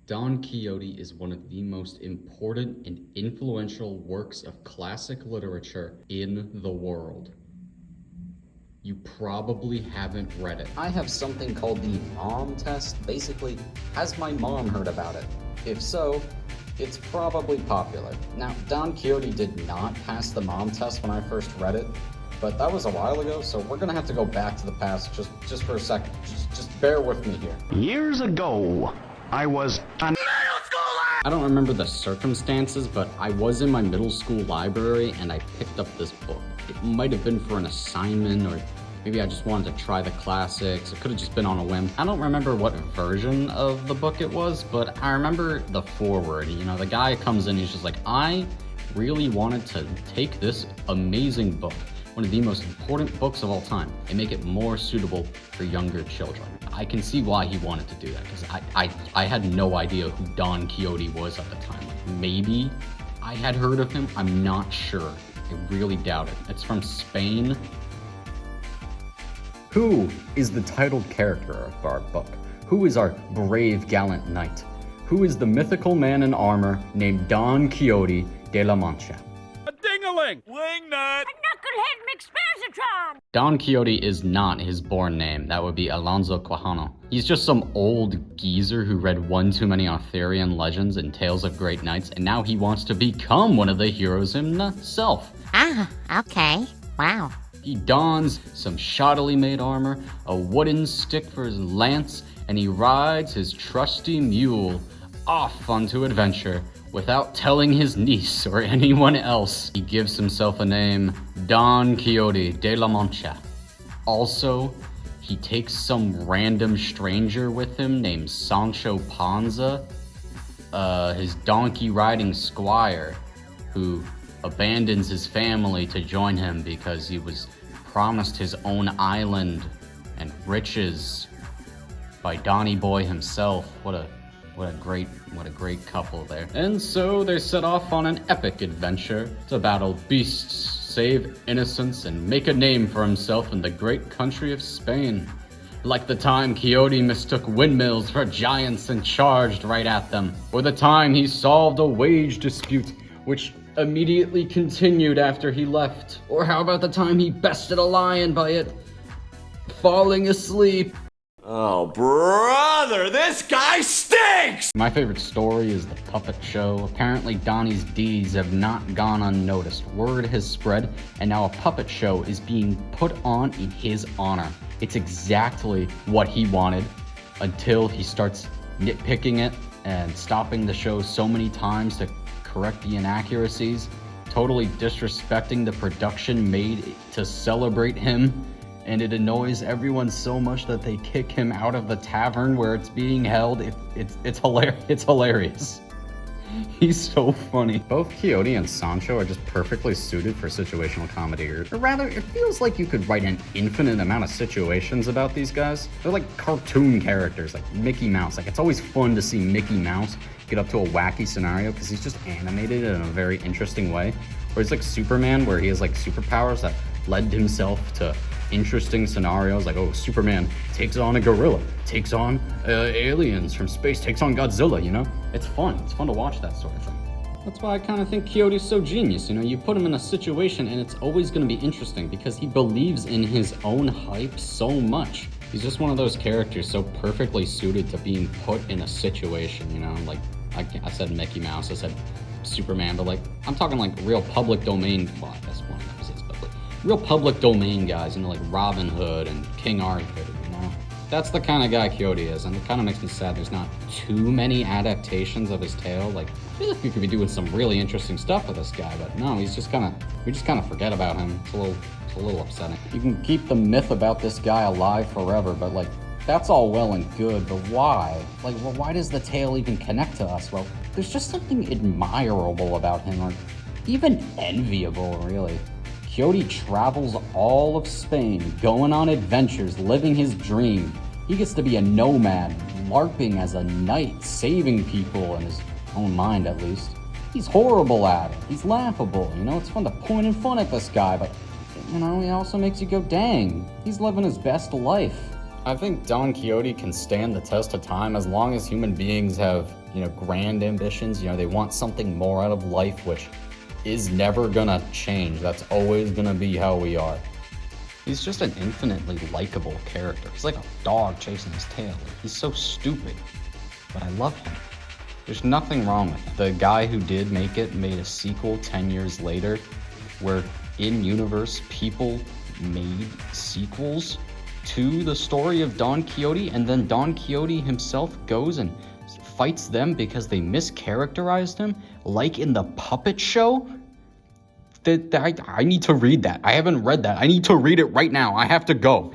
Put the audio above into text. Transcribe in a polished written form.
Don Quixote is one of the most important and influential works of classic literature in the world. You probably haven't read it. I have something called the mom test. Basically, has my mom heard about it? If so, it's probably popular. Now, Don Quixote did not pass the mom test when I first read it, but that was a while ago, so we're gonna have to go back to the past just for a second. Just bear with me here. Years ago, I was a I don't remember the circumstances, but I was in my middle school library and I picked up this book. It might have been for an assignment, or maybe I just wanted to try the classics. It could have just been on a whim. I don't remember what version of the book it was, but I remember the foreword. You know, the guy comes in, he's just like, I really wanted to take this amazing book, one of the most important books of all time, and make it more suitable for younger children. I can see why he wanted to do that, because I had no idea who Don Quixote was at the time. Like, maybe I had heard of him, I'm not sure. I really doubt it. It's from Spain. Who is the titled character of our book? Who is our brave, gallant knight? Who is the mythical man in armor named Don Quixote de la Mancha? A ding-a-ling! Wingnut! Knucklehead McSparzatron! Don Quixote is not his born name. That would be Alonso Quijano. He's just some old geezer who read one too many Arthurian legends and tales of great knights, and now he wants to become one of the heroes himself. Ah, okay. Wow. He dons some shoddily made armor, a wooden stick for his lance, and he rides his trusty mule off onto adventure without telling his niece or anyone else. He gives himself a name, Don Quixote de la Mancha. Also, he takes some random stranger with him named Sancho Panza, his donkey riding squire, who abandons his family to join him because he was promised his own island and riches by Donny Boy himself. What a great couple there. And so they set off on an epic adventure to battle beasts, save innocents, and make a name for himself in the great country of Spain. Like the time Quixote mistook windmills for giants and charged right at them, or the time he solved a wage dispute, which immediately continued after he left. Or how about the time he bested a lion by it falling asleep? Oh, brother, this guy stinks! My favorite story is the puppet show. Apparently Donnie's deeds have not gone unnoticed. Word has spread, and now a puppet show is being put on in his honor. It's exactly what he wanted, until he starts nitpicking it and stopping the show so many times to correct the inaccuracies, totally disrespecting the production made to celebrate him, and it annoys everyone so much that they kick him out of the tavern where it's being held. It's hilarious. He's so funny. Both Quixote and Sancho are just perfectly suited for situational comedy, or rather, it feels like you could write an infinite amount of situations about these guys. They're like cartoon characters, like Mickey Mouse. Like, it's always fun to see Mickey Mouse get up to a wacky scenario because he's just animated in a very interesting way. Or he's like Superman, where he has like superpowers that led himself to interesting scenarios, like, oh, Superman takes on a gorilla, takes on aliens from space, takes on Godzilla, you know? It's fun to watch that sort of thing. That's why I kind of think Quixote's so genius, you know? You put him in a situation and it's always going to be interesting because he believes in his own hype so much. He's just one of those characters so perfectly suited to being put in a situation, you know? Like, I said Mickey Mouse, I said Superman, but like, I'm talking like real public domain, well, I guess one of those is, but like, real public domain guys, you know, like Robin Hood and King Arthur, you know? That's the kind of guy Quixote is, and it kind of makes me sad there's not too many adaptations of his tale. Like, I feel like we could be doing some really interesting stuff with this guy, but no, we just kind of forget about him. It's a little upsetting. You can keep the myth about this guy alive forever, but like, that's all well and good, but why? Like, well, why does the tale even connect to us? Well, there's just something admirable about him, or even enviable, really. Quixote travels all of Spain, going on adventures, living his dream. He gets to be a nomad, LARPing as a knight, saving people in his own mind, at least. He's horrible at it. He's laughable, you know? It's fun to point and fun at this guy, but, you know, he also makes you go, dang, he's living his best life. I think Don Quixote can stand the test of time as long as human beings have grand ambitions. They want something more out of life, which is never gonna change. That's always gonna be how we are. He's just an infinitely likable character. He's like a dog chasing his tail. He's so stupid, but I love him. There's nothing wrong with him. The guy who did make it made a sequel 10 years later where in-universe people made sequels to the story of Don Quixote, and then Don Quixote himself goes and fights them because they mischaracterized him, like in the puppet show. I need to read that. I haven't read that. I need to read it right now. I have to go.